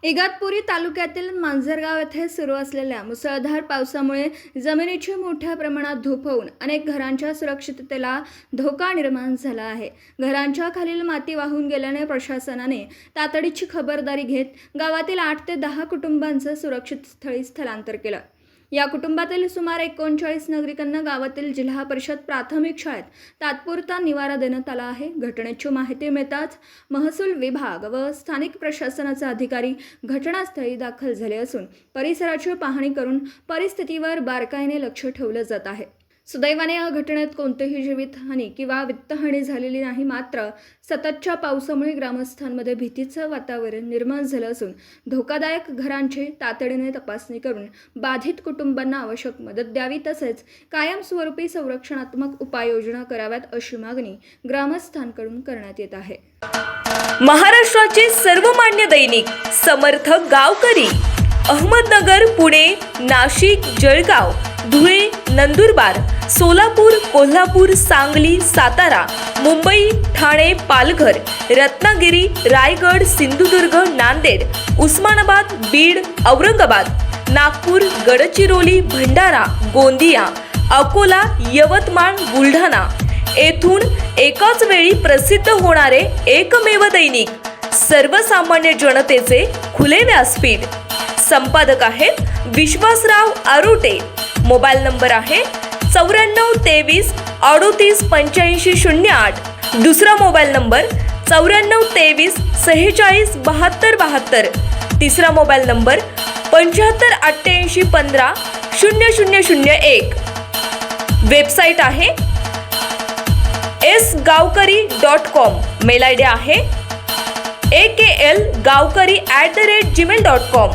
इगतपुरी तालुक्यातील मांजरगाव येथे सुरू असलेल्या मुसळधार पावसामुळे जमिनीची मोठ्या प्रमाणात धूप होऊन अनेक घरांच्या सुरक्षिततेला धोका निर्माण झाला आहे। घरांच्या खालील माती वाहून गेल्याने प्रशासनाने तातडीची खबरदारी घेत गावातील 8 ते 10 कुटुंबांचं सुरक्षित स्थळी स्थलांतर केलं। या कुटुंबातील सुमारे 39 नागरिकांना गावातील जिल्हा परिषद प्राथमिक शाळेत तात्पुरता निवारा देण्यात आला आहे। घटनेची माहिती मिळताच महसूल विभाग व स्थानिक प्रशासनाचे अधिकारी घटनास्थळी दाखल झाले असून परिसराची पाहणी करून परिस्थितीवर बारकाईने लक्ष ठेवले जात आहे। सुदैवाने या घटनेत कोणतीही जीवितहानी किंवा वित्तहानी झालेली नाही। मात्र सततच्या पावसामुळे ग्रामस्थांमध्ये भीतीचं वातावरण निर्माण झालं असून धोकादायक घरांची तातडीने तपासणी करून बाधित कुटुंबांना आवश्यक मदत द्यावी तसेच कायमस्वरूपी संरक्षणात्मक उपाययोजना कराव्यात अशी मागणी ग्रामस्थांकडून करण्यात येत आहे। महाराष्ट्राचे सर्वमान्य दैनिक समर्थ गावकरी अहमदनगर, पुणे, नाशिक, जळगाव, धुळे, नंदुरबार, सोलापूर, कोल्हापूर, सांगली, सातारा, मुंबई, ठाणे, पालघर, रत्नागिरी, रायगड, सिंधुदुर्ग, नांदेड, उस्मानाबाद, बीड, औरंगाबाद, नागपूर, गडचिरोली, भंडारा, गोंदिया, अकोला, यवतमाळ, बुलढाणा येथून एकाच वेळी प्रसिद्ध होणारे एकमेव दैनिक सर्वसामान्य जनतेचे खुले व्यासपीठ। संपादक आहेत विश्वासराव आरोटे। मोबाईल नंबर आहे 9423 38 85 08। दुसरा मोबाईल नंबर 9423 46 72 72। तिसरा मोबाईल नंबर 75 88 15 0001। वेबसाईट आहे sgavkari.com। मेल आयडी आहे akl gavkari@gmail.com।